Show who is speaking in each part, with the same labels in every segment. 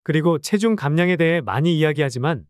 Speaker 1: 그리고 체중 감량에 대해 많이 이야기하지만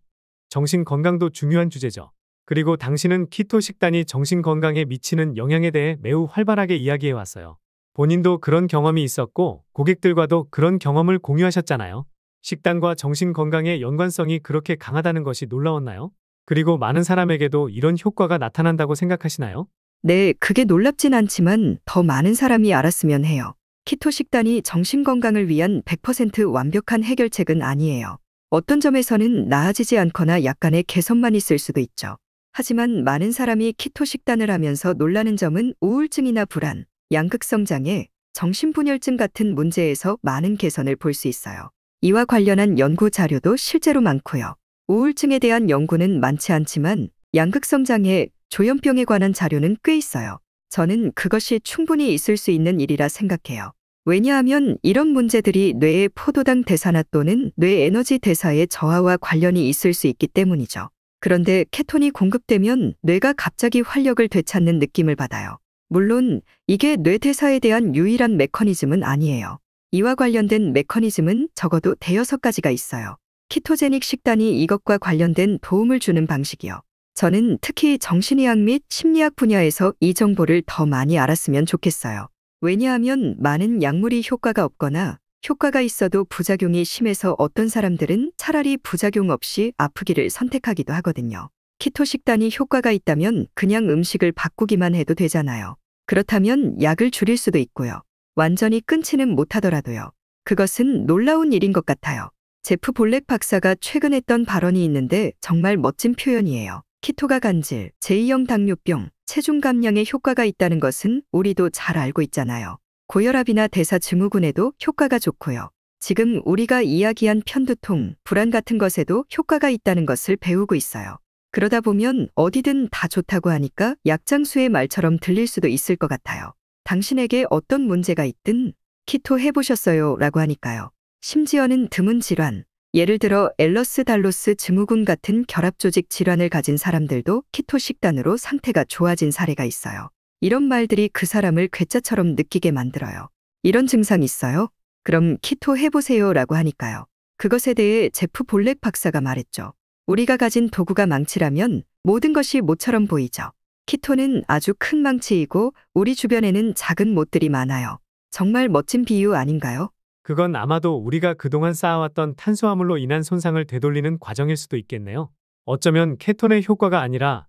Speaker 1: 정신 건강도 중요한 주제죠. 그리고 당신은 키토 식단이 정신 건강에 미치는 영향에 대해 매우 활발하게 이야기해 왔어요. 본인도 그런 경험이 있었고 고객들과도 그런 경험을 공유하셨잖아요. 식단과 정신 건강의 연관성이 그렇게 강하다는 것이 놀라웠나요? 그리고 많은 사람에게도 이런 효과가 나타난다고 생각하시나요?
Speaker 2: 네, 그게 놀랍진 않지만 더 많은 사람이 알았으면 해요. 키토 식단이 정신 건강을 위한 100% 완벽한 해결책은 아니에요. 어떤 점에서는 나아지지 않거나 약간의 개선만 있을 수도 있죠. 하지만 많은 사람이 키토 식단을 하면서 놀라는 점은 우울증이나 불안, 양극성 장애, 정신분열증 같은 문제에서 많은 개선을 볼 수 있어요. 이와 관련한 연구 자료도 실제로 많고요. 우울증에 대한 연구는 많지 않지만 양극성 장애, 조현병에 관한 자료는 꽤 있어요. 저는 그것이 충분히 있을 수 있는 일이라 생각해요. 왜냐하면 이런 문제들이 뇌의 포도당 대사나 또는 뇌 에너지 대사의 저하와 관련이 있을 수 있기 때문이죠. 그런데 케톤이 공급되면 뇌가 갑자기 활력을 되찾는 느낌을 받아요. 물론 이게 뇌 대사에 대한 유일한 메커니즘은 아니에요. 이와 관련된 메커니즘은 적어도 대여섯 가지가 있어요. 키토제닉 식단이 이것과 관련된 도움을 주는 방식이요. 저는 특히 정신의학 및 심리학 분야에서 이 정보를 더 많이 알았으면 좋겠어요. 왜냐하면 많은 약물이 효과가 없거나 효과가 있어도 부작용이 심해서 어떤 사람들은 차라리 부작용 없이 아프기를 선택하기도 하거든요. 키토 식단이 효과가 있다면 그냥 음식을 바꾸기만 해도 되잖아요. 그렇다면 약을 줄일 수도 있고요. 완전히 끊지는 못하더라도요. 그것은 놀라운 일인 것 같아요. 제프 볼렉 박사가 최근 했던 발언이 있는데 정말 멋진 표현이에요. 키토가 간질, 제2형 당뇨병, 체중 감량에 효과가 있다는 것은 우리도 잘 알고 있잖아요. 고혈압이나 대사증후군에도 효과가 좋고요. 지금 우리가 이야기한 편두통, 불안 같은 것에도 효과가 있다는 것을 배우고 있어요. 그러다 보면 어디든 다 좋다고 하니까 약장수의 말처럼 들릴 수도 있을 것 같아요. 당신에게 어떤 문제가 있든 키토 해보셨어요? 라고 하니까요. 심지어는 드문 질환, 예를 들어 엘러스 달로스 증후군 같은 결합조직 질환을 가진 사람들도 키토 식단으로 상태가 좋아진 사례가 있어요. 이런 말들이 그 사람을 괴짜처럼 느끼게 만들어요. 이런 증상 있어요? 그럼 키토 해보세요 라고 하니까요. 그것에 대해 제프 볼렉 박사가 말했죠. 우리가 가진 도구가 망치라면 모든 것이 모처럼 보이죠. 키토는 아주 큰 망치이고 우리 주변에는 작은 못들이 많아요. 정말 멋진 비유 아닌가요?
Speaker 1: 그건 아마도 우리가 그동안 쌓아왔던 탄수화물로 인한 손상을 되돌리는 과정일 수도 있겠네요. 어쩌면 케톤의 효과가 아니라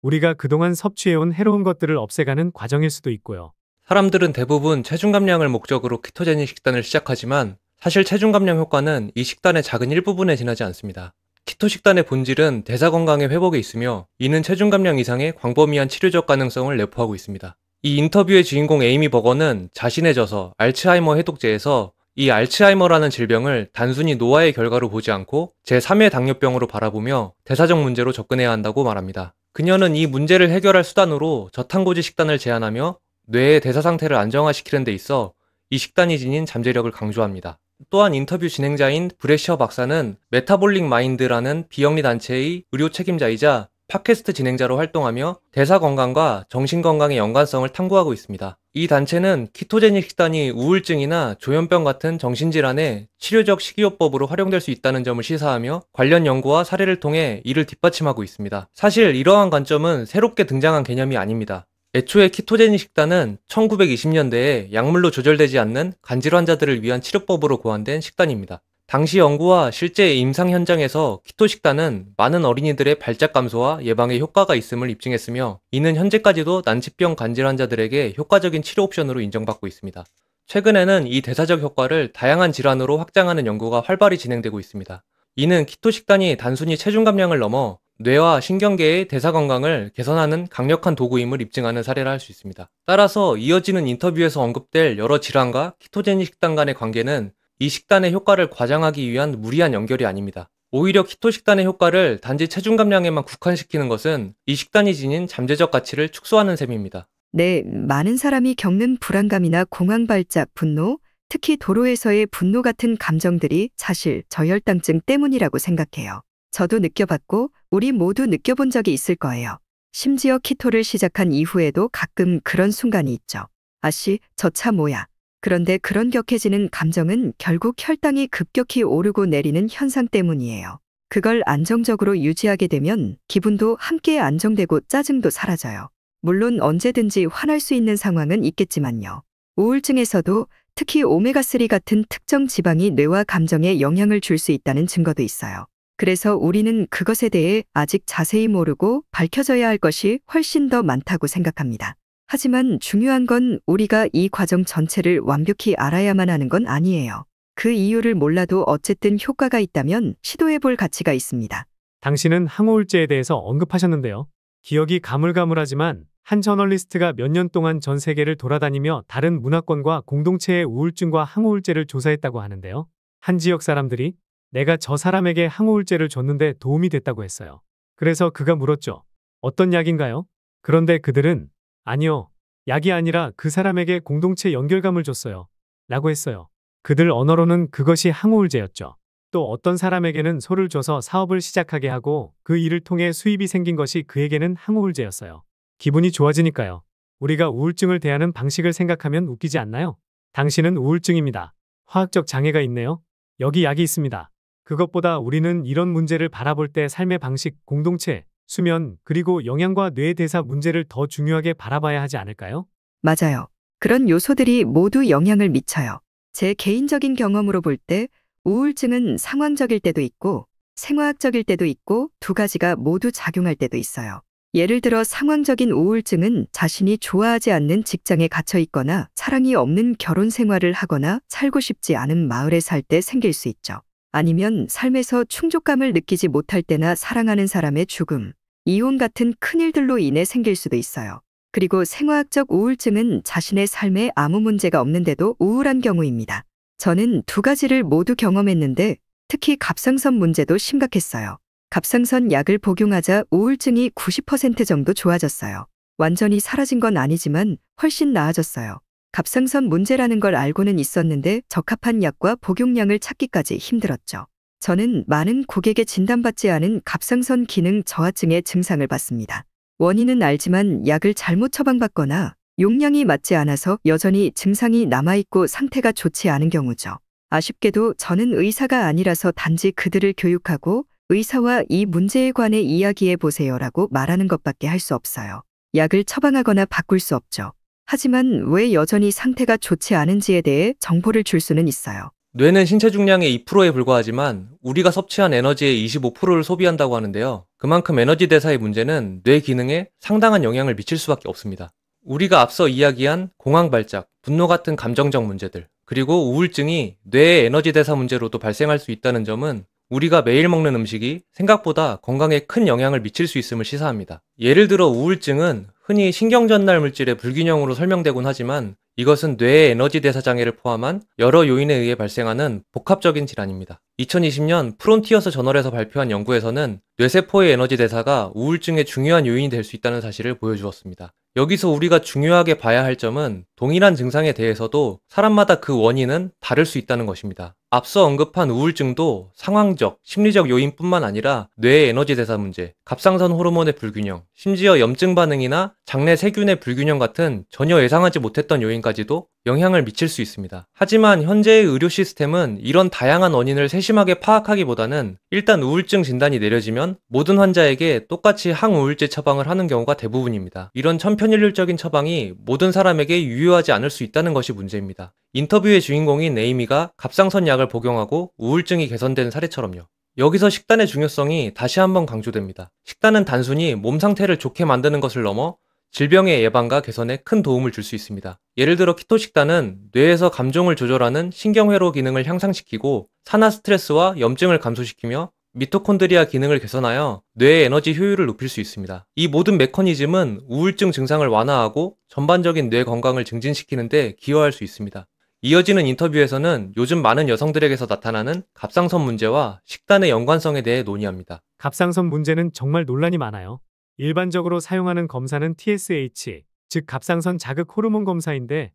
Speaker 1: 우리가 그동안 섭취해온 해로운 것들을 없애가는 과정일 수도 있고요.
Speaker 3: 사람들은 대부분 체중 감량을 목적으로 키토제닉 식단을 시작하지만 사실 체중 감량 효과는 이 식단의 작은 일부분에 지나지 않습니다. 키토 식단의 본질은 대사 건강의 회복에 있으며 이는 체중 감량 이상의 광범위한 치료적 가능성을 내포하고 있습니다. 이 인터뷰의 주인공 에이미 버거는 자신의 저서 알츠하이머 해독제에서 이 알츠하이머라는 질병을 단순히 노화의 결과로 보지 않고 제3의 당뇨병으로 바라보며 대사적 문제로 접근해야 한다고 말합니다. 그녀는 이 문제를 해결할 수단으로 저탄고지 식단을 제안하며 뇌의 대사 상태를 안정화시키는 데 있어 이 식단이 지닌 잠재력을 강조합니다. 또한 인터뷰 진행자인 브레셔 박사는 메타볼릭 마인드라는 비영리 단체의 의료 책임자이자 팟캐스트 진행자로 활동하며 대사 건강과 정신 건강의 연관성을 탐구하고 있습니다. 이 단체는 키토제닉 식단이 우울증이나 조현병 같은 정신질환의 치료적 식이요법으로 활용될 수 있다는 점을 시사하며 관련 연구와 사례를 통해 이를 뒷받침하고 있습니다. 사실 이러한 관점은 새롭게 등장한 개념이 아닙니다. 애초에 키토제닉 식단은 1920년대에 약물로 조절되지 않는 간질 환자들을 위한 치료법으로 고안된 식단입니다. 당시 연구와 실제 임상 현장에서 키토 식단은 많은 어린이들의 발작 감소와 예방에 효과가 있음을 입증했으며 이는 현재까지도 난치병 간질 환자들에게 효과적인 치료 옵션으로 인정받고 있습니다. 최근에는 이 대사적 효과를 다양한 질환으로 확장하는 연구가 활발히 진행되고 있습니다. 이는 키토 식단이 단순히 체중 감량을 넘어 뇌와 신경계의 대사 건강을 개선하는 강력한 도구임을 입증하는 사례라 할 수 있습니다. 따라서 이어지는 인터뷰에서 언급될 여러 질환과 키토제닉 식단 간의 관계는 이 식단의 효과를 과장하기 위한 무리한 연결이 아닙니다. 오히려 키토 식단의 효과를 단지 체중 감량에만 국한시키는 것은 이 식단이 지닌 잠재적 가치를 축소하는 셈입니다.
Speaker 2: 네, 많은 사람이 겪는 불안감이나 공황 발작, 분노, 특히 도로에서의 분노 같은 감정들이 사실 저혈당증 때문이라고 생각해요. 저도 느껴봤고 우리 모두 느껴본 적이 있을 거예요. 심지어 키토를 시작한 이후에도 가끔 그런 순간이 있죠. 아씨, 저 차 뭐야? 그런데 그런 격해지는 감정은 결국 혈당이 급격히 오르고 내리는 현상 때문이에요. 그걸 안정적으로 유지하게 되면 기분도 함께 안정되고 짜증도 사라져요. 물론 언제든지 화날 수 있는 상황은 있겠지만요. 우울증에서도 특히 오메가3 같은 특정 지방이 뇌와 감정에 영향을 줄 수 있다는 증거도 있어요. 그래서 우리는 그것에 대해 아직 자세히 모르고 밝혀져야 할 것이 훨씬 더 많다고 생각합니다. 하지만 중요한 건 우리가 이 과정 전체를 완벽히 알아야만 하는 건 아니에요. 그 이유를 몰라도 어쨌든 효과가 있다면 시도해 볼 가치가 있습니다.
Speaker 1: 당신은 항우울제에 대해서 언급하셨는데요. 기억이 가물가물하지만 한 저널리스트가 몇 년 동안 전 세계를 돌아다니며 다른 문화권과 공동체의 우울증과 항우울제를 조사했다고 하는데요. 한 지역 사람들이 내가 저 사람에게 항우울제를 줬는데 도움이 됐다고 했어요. 그래서 그가 물었죠. 어떤 약인가요? 그런데 그들은 아니요, 약이 아니라 그 사람에게 공동체 연결감을 줬어요. 라고 했어요. 그들 언어로는 그것이 항우울제였죠. 또 어떤 사람에게는 소를 줘서 사업을 시작하게 하고 그 일을 통해 수입이 생긴 것이 그에게는 항우울제였어요. 기분이 좋아지니까요. 우리가 우울증을 대하는 방식을 생각하면 웃기지 않나요? 당신은 우울증입니다. 화학적 장애가 있네요. 여기 약이 있습니다. 그것보다 우리는 이런 문제를 바라볼 때 삶의 방식, 공동체, 수면, 그리고 영양과 뇌 대사 문제를 더 중요하게 바라봐야 하지 않을까요?
Speaker 2: 맞아요. 그런 요소들이 모두 영향을 미쳐요. 제 개인적인 경험으로 볼 때 우울증은 상황적일 때도 있고 생화학적일 때도 있고 두 가지가 모두 작용할 때도 있어요. 예를 들어 상황적인 우울증은 자신이 좋아하지 않는 직장에 갇혀 있거나 사랑이 없는 결혼 생활을 하거나 살고 싶지 않은 마을에 살 때 생길 수 있죠. 아니면 삶에서 충족감을 느끼지 못할 때나 사랑하는 사람의 죽음, 이혼 같은 큰일들로 인해 생길 수도 있어요. 그리고 생화학적 우울증은 자신의 삶에 아무 문제가 없는데도 우울한 경우입니다. 저는 두 가지를 모두 경험했는데 특히 갑상선 문제도 심각했어요. 갑상선 약을 복용하자 우울증이 90% 정도 좋아졌어요. 완전히 사라진 건 아니지만 훨씬 나아졌어요. 갑상선 문제라는 걸 알고는 있었는데 적합한 약과 복용량을 찾기까지 힘들었죠. 저는 많은 고객에 진단받지 않은 갑상선 기능 저하증의 증상을 봤습니다. 원인은 알지만 약을 잘못 처방받거나 용량이 맞지 않아서 여전히 증상이 남아있고 상태가 좋지 않은 경우죠. 아쉽게도 저는 의사가 아니라서 단지 그들을 교육하고 의사와 이 문제에 관해 이야기해 보세요라고 말하는 것밖에 할 수 없어요. 약을 처방하거나 바꿀 수 없죠. 하지만 왜 여전히 상태가 좋지 않은지에 대해 정보를 줄 수는 있어요.
Speaker 3: 뇌는 신체 중량의 2%에 불과하지만 우리가 섭취한 에너지의 25%를 소비한다고 하는데요. 그만큼 에너지 대사의 문제는 뇌 기능에 상당한 영향을 미칠 수밖에 없습니다. 우리가 앞서 이야기한 공황 발작, 분노 같은 감정적 문제들, 그리고 우울증이 뇌의 에너지 대사 문제로도 발생할 수 있다는 점은 우리가 매일 먹는 음식이 생각보다 건강에 큰 영향을 미칠 수 있음을 시사합니다. 예를 들어 우울증은 흔히 신경전달 물질의 불균형으로 설명되곤 하지만 이것은 뇌의 에너지 대사 장애를 포함한 여러 요인에 의해 발생하는 복합적인 질환입니다. 2020년 프론티어스 저널에서 발표한 연구에서는 뇌세포의 에너지 대사가 우울증의 중요한 요인이 될 수 있다는 사실을 보여주었습니다. 여기서 우리가 중요하게 봐야 할 점은 동일한 증상에 대해서도 사람마다 그 원인은 다를 수 있다는 것입니다. 앞서 언급한 우울증도 상황적, 심리적 요인뿐만 아니라 뇌의 에너지 대사 문제, 갑상선 호르몬의 불균형, 심지어 염증 반응이나 장내 세균의 불균형 같은 전혀 예상하지 못했던 요인까지도 영향을 미칠 수 있습니다. 하지만 현재의 의료 시스템은 이런 다양한 원인을 세심하게 파악하기보다는 일단 우울증 진단이 내려지면 모든 환자에게 똑같이 항우울제 처방을 하는 경우가 대부분입니다. 이런 천편일률적인 처방이 모든 사람에게 유효하지 않을 수 있다는 것이 문제입니다. 인터뷰의 주인공인 에이미가 갑상선 약을 복용하고 우울증이 개선된 사례처럼요. 여기서 식단의 중요성이 다시 한번 강조됩니다. 식단은 단순히 몸 상태를 좋게 만드는 것을 넘어 질병의 예방과 개선에 큰 도움을 줄 수 있습니다. 예를 들어 키토 식단은 뇌에서 감정을 조절하는 신경회로 기능을 향상시키고 산화 스트레스와 염증을 감소시키며 미토콘드리아 기능을 개선하여 뇌의 에너지 효율을 높일 수 있습니다. 이 모든 메커니즘은 우울증 증상을 완화하고 전반적인 뇌 건강을 증진시키는 데 기여할 수 있습니다. 이어지는 인터뷰에서는 요즘 많은 여성들에게서 나타나는 갑상선 문제와 식단의 연관성에 대해 논의합니다.
Speaker 1: 갑상선 문제는 정말 논란이 많아요. 일반적으로 사용하는 검사는 TSH, 즉 갑상선 자극 호르몬 검사인데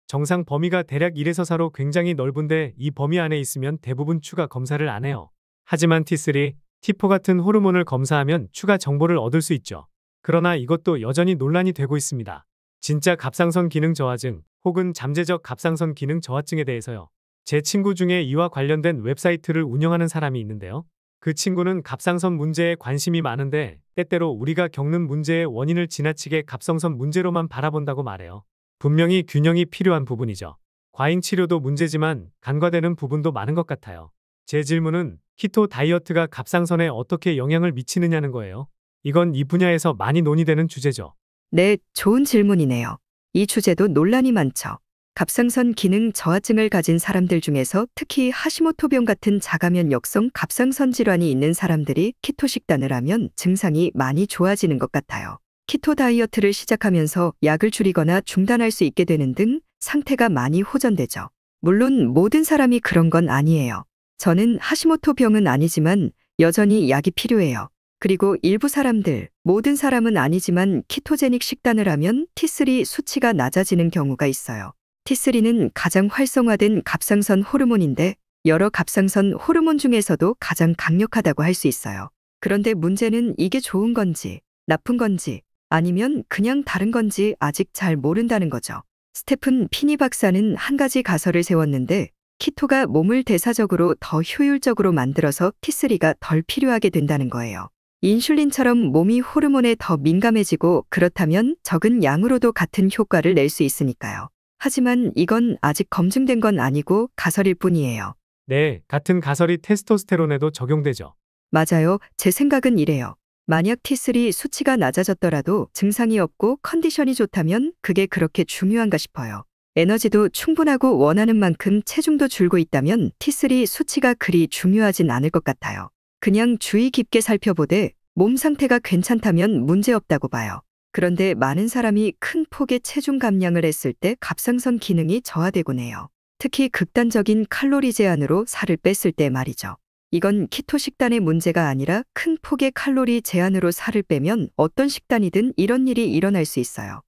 Speaker 1: 정상 범위가 대략 1에서 4로 굉장히 넓은데 이 범위 안에 있으면 대부분 추가 검사를 안 해요. 하지만 T3, T4 같은 호르몬을 검사하면 추가 정보를 얻을 수 있죠. 그러나 이것도 여전히 논란이 되고 있습니다. 진짜 갑상선 기능 저하증 혹은 잠재적 갑상선 기능 저하증에 대해서요. 제 친구 중에 이와 관련된 웹사이트를 운영하는 사람이 있는데요. 그 친구는 갑상선 문제에 관심이 많은데 때때로 우리가 겪는 문제의 원인을 지나치게 갑상선 문제로만 바라본다고 말해요. 분명히 균형이 필요한 부분이죠. 과잉 치료도 문제지만 간과되는 부분도 많은 것 같아요. 제 질문은 키토 다이어트가 갑상선에 어떻게 영향을 미치느냐는 거예요. 이건 이 분야에서 많이 논의되는 주제죠.
Speaker 2: 네, 좋은 질문이네요. 이 주제도 논란이 많죠. 갑상선 기능 저하증을 가진 사람들 중에서 특히 하시모토병 같은 자가면역성 갑상선 질환이 있는 사람들이 키토 식단을 하면 증상이 많이 좋아지는 것 같아요. 키토 다이어트를 시작하면서 약을 줄이거나 중단할 수 있게 되는 등 상태가 많이 호전되죠. 물론 모든 사람이 그런 건 아니에요. 저는 하시모토병은 아니지만 여전히 약이 필요해요. 그리고 일부 사람들, 모든 사람은 아니지만 키토제닉 식단을 하면 T3 수치가 낮아지는 경우가 있어요. T3는 가장 활성화된 갑상선 호르몬인데 여러 갑상선 호르몬 중에서도 가장 강력하다고 할 수 있어요. 그런데 문제는 이게 좋은 건지, 나쁜 건지, 아니면 그냥 다른 건지 아직 잘 모른다는 거죠. 스테픈 피니 박사는 한 가지 가설을 세웠는데 키토가 몸을 대사적으로 더 효율적으로 만들어서 T3가 덜 필요하게 된다는 거예요. 인슐린처럼 몸이 호르몬에 더 민감해지고 그렇다면 적은 양으로도 같은 효과를 낼 수 있으니까요. 하지만 이건 아직 검증된 건 아니고 가설일 뿐이에요.
Speaker 1: 네, 같은 가설이 테스토스테론에도 적용되죠.
Speaker 2: 맞아요. 제 생각은 이래요. 만약 T3 수치가 낮아졌더라도 증상이 없고 컨디션이 좋다면 그게 그렇게 중요한가 싶어요. 에너지도 충분하고 원하는 만큼 체중도 줄고 있다면 T3 수치가 그리 중요하진 않을 것 같아요. 그냥 주의 깊게 살펴보되 몸 상태가 괜찮다면 문제없다고 봐요. 그런데 많은 사람이 큰 폭의 체중 감량을 했을 때 갑상선 기능이 저하되곤 해요. 특히 극단적인 칼로리 제한으로 살을 뺐을 때 말이죠. 이건 키토 식단의 문제가 아니라 큰 폭의 칼로리 제한으로 살을 빼면 어떤 식단이든 이런 일이 일어날 수 있어요.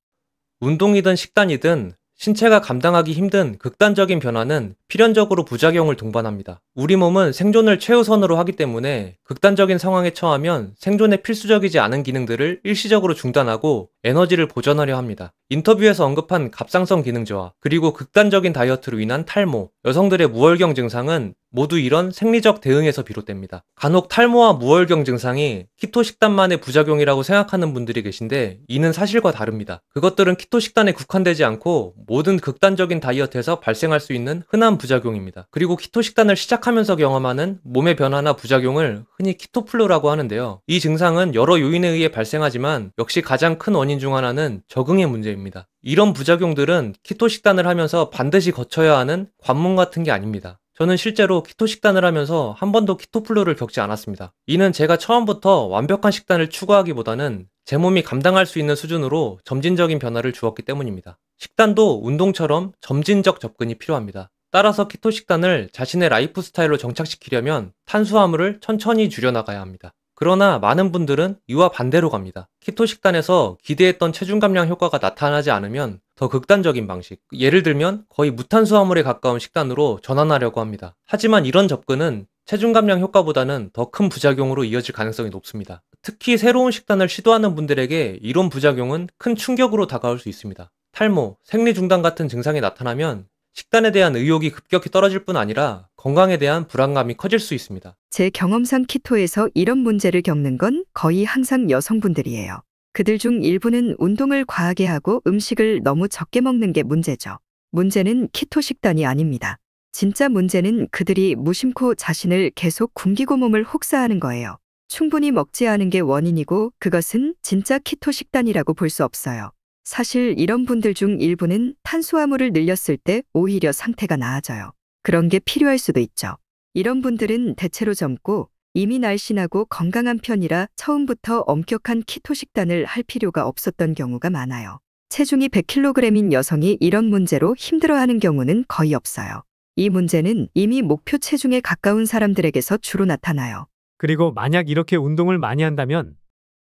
Speaker 3: 운동이든 식단이든 신체가 감당하기 힘든 극단적인 변화는 필연적으로 부작용을 동반합니다. 우리 몸은 생존을 최우선으로 하기 때문에 극단적인 상황에 처하면 생존에 필수적이지 않은 기능들을 일시적으로 중단하고 에너지를 보존하려 합니다. 인터뷰에서 언급한 갑상선 기능 저하, 그리고 극단적인 다이어트로 인한 탈모, 여성들의 무월경 증상은 모두 이런 생리적 대응에서 비롯됩니다. 간혹 탈모와 무월경 증상이 키토 식단만의 부작용이라고 생각하는 분들이 계신데 이는 사실과 다릅니다. 그것들은 키토 식단에 국한되지 않고 모든 극단적인 다이어트에서 발생할 수 있는 흔한 부작용입니다. 그리고 키토 식단을 시작하면서 경험하는 몸의 변화나 부작용을 흔히 키토플루라고 하는데요. 이 증상은 여러 요인에 의해 발생하지만 역시 가장 큰 원인 중 하나는 적응의 문제입니다. 이런 부작용들은 키토 식단을 하면서 반드시 거쳐야 하는 관문 같은 게 아닙니다. 저는 실제로 키토 식단을 하면서 한 번도 키토플루를 겪지 않았습니다. 이는 제가 처음부터 완벽한 식단을 추구하기보다는 제 몸이 감당할 수 있는 수준으로 점진적인 변화를 주었기 때문입니다. 식단도 운동처럼 점진적 접근이 필요합니다. 따라서 키토 식단을 자신의 라이프 스타일로 정착시키려면 탄수화물을 천천히 줄여나가야 합니다. 그러나 많은 분들은 이와 반대로 갑니다. 키토 식단에서 기대했던 체중 감량 효과가 나타나지 않으면 더 극단적인 방식, 예를 들면 거의 무탄수화물에 가까운 식단으로 전환하려고 합니다. 하지만 이런 접근은 체중 감량 효과보다는 더 큰 부작용으로 이어질 가능성이 높습니다. 특히 새로운 식단을 시도하는 분들에게 이런 부작용은 큰 충격으로 다가올 수 있습니다. 탈모, 생리 중단 같은 증상이 나타나면 식단에 대한 의욕이 급격히 떨어질 뿐 아니라 건강에 대한 불안감이 커질 수 있습니다.
Speaker 2: 제 경험상 키토에서 이런 문제를 겪는 건 거의 항상 여성분들이에요. 그들 중 일부는 운동을 과하게 하고 음식을 너무 적게 먹는 게 문제죠. 문제는 키토 식단이 아닙니다. 진짜 문제는 그들이 무심코 자신을 계속 굶기고 몸을 혹사하는 거예요. 충분히 먹지 않은 게 원인이고 그것은 진짜 키토 식단이라고 볼 수 없어요. 사실 이런 분들 중 일부는 탄수화물을 늘렸을 때 오히려 상태가 나아져요. 그런 게 필요할 수도 있죠. 이런 분들은 대체로 젊고 이미 날씬하고 건강한 편이라 처음부터 엄격한 키토 식단을 할 필요가 없었던 경우가 많아요. 체중이 100kg인 여성이 이런 문제로 힘들어하는 경우는 거의 없어요. 이 문제는 이미 목표 체중에 가까운 사람들에게서 주로 나타나요.
Speaker 1: 그리고 만약 이렇게 운동을 많이 한다면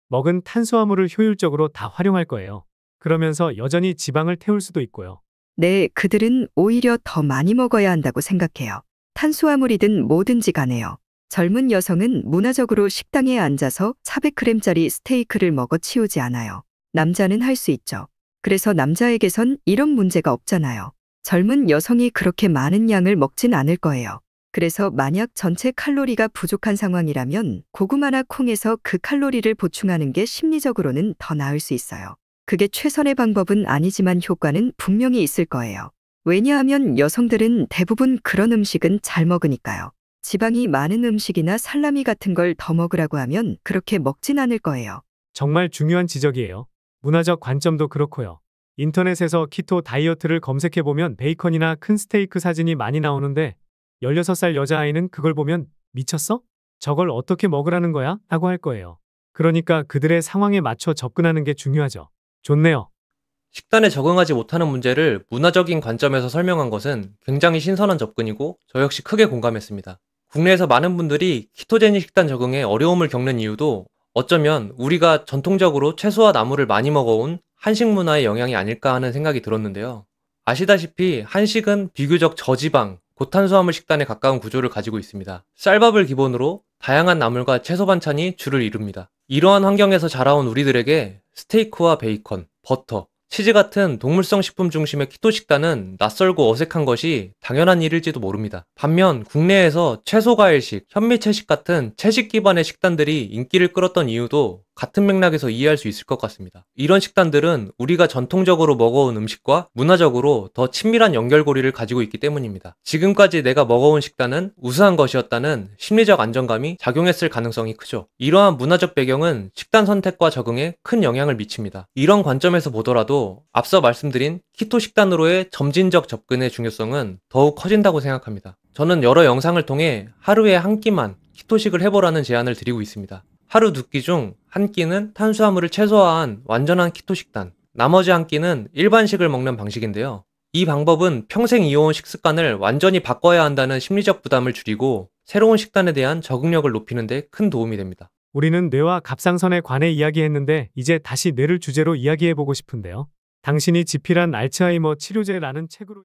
Speaker 1: 먹은 탄수화물을 효율적으로 다 활용할 거예요. 그러면서 여전히 지방을 태울 수도 있고요.
Speaker 2: 네, 그들은 오히려 더 많이 먹어야 한다고 생각해요. 탄수화물이든 뭐든지 간에요. 젊은 여성은 문화적으로 식당에 앉아서 400g짜리 스테이크를 먹어 치우지 않아요. 남자는 할 수 있죠. 그래서 남자에게선 이런 문제가 없잖아요. 젊은 여성이 그렇게 많은 양을 먹진 않을 거예요. 그래서 만약 전체 칼로리가 부족한 상황이라면 고구마나 콩에서 그 칼로리를 보충하는 게 심리적으로는 더 나을 수 있어요. 그게 최선의 방법은 아니지만 효과는 분명히 있을 거예요. 왜냐하면 여성들은 대부분 그런 음식은 잘 먹으니까요. 지방이 많은 음식이나 살라미 같은 걸 더 먹으라고 하면 그렇게 먹진 않을 거예요.
Speaker 1: 정말 중요한 지적이에요. 문화적 관점도 그렇고요. 인터넷에서 키토 다이어트를 검색해보면 베이컨이나 큰 스테이크 사진이 많이 나오는데 16살 여자아이는 그걸 보면 미쳤어? 저걸 어떻게 먹으라는 거야? 라고 할 거예요. 그러니까 그들의 상황에 맞춰 접근하는 게 중요하죠. 좋네요.
Speaker 3: 식단에 적응하지 못하는 문제를 문화적인 관점에서 설명한 것은 굉장히 신선한 접근이고 저 역시 크게 공감했습니다. 국내에서 많은 분들이 키토제닉 식단 적응에 어려움을 겪는 이유도 어쩌면 우리가 전통적으로 채소와 나물을 많이 먹어온 한식 문화의 영향이 아닐까 하는 생각이 들었는데요. 아시다시피 한식은 비교적 저지방, 고탄수화물 식단에 가까운 구조를 가지고 있습니다. 쌀밥을 기본으로 다양한 나물과 채소 반찬이 주를 이룹니다. 이러한 환경에서 자라온 우리들에게 스테이크와 베이컨, 버터, 치즈 같은 동물성 식품 중심의 키토 식단은 낯설고 어색한 것이 당연한 일일지도 모릅니다. 반면 국내에서 채소과일식, 현미채식 같은 채식 기반의 식단들이 인기를 끌었던 이유도 같은 맥락에서 이해할 수 있을 것 같습니다. 이런 식단들은 우리가 전통적으로 먹어온 음식과 문화적으로 더 친밀한 연결고리를 가지고 있기 때문입니다. 지금까지 내가 먹어온 식단은 우수한 것이었다는 심리적 안정감이 작용했을 가능성이 크죠. 이러한 문화적 배경은 식단 선택과 적응에 큰 영향을 미칩니다. 이런 관점에서 보더라도 앞서 말씀드린 키토 식단으로의 점진적 접근의 중요성은 더욱 커진다고 생각합니다. 저는 여러 영상을 통해 하루에 한 끼만 키토식을 해보라는 제안을 드리고 있습니다. 하루 2끼 중 한 끼는 탄수화물을 최소화한 완전한 키토 식단, 나머지 한 끼는 일반식을 먹는 방식인데요. 이 방법은 평생 이어온 식습관을 완전히 바꿔야 한다는 심리적 부담을 줄이고 새로운 식단에 대한 적응력을 높이는 데 큰 도움이 됩니다.
Speaker 1: 우리는 뇌와 갑상선에 관해 이야기했는데 이제 다시 뇌를 주제로 이야기해보고 싶은데요. 당신이 집필한 알츠하이머 치료제라는 책으로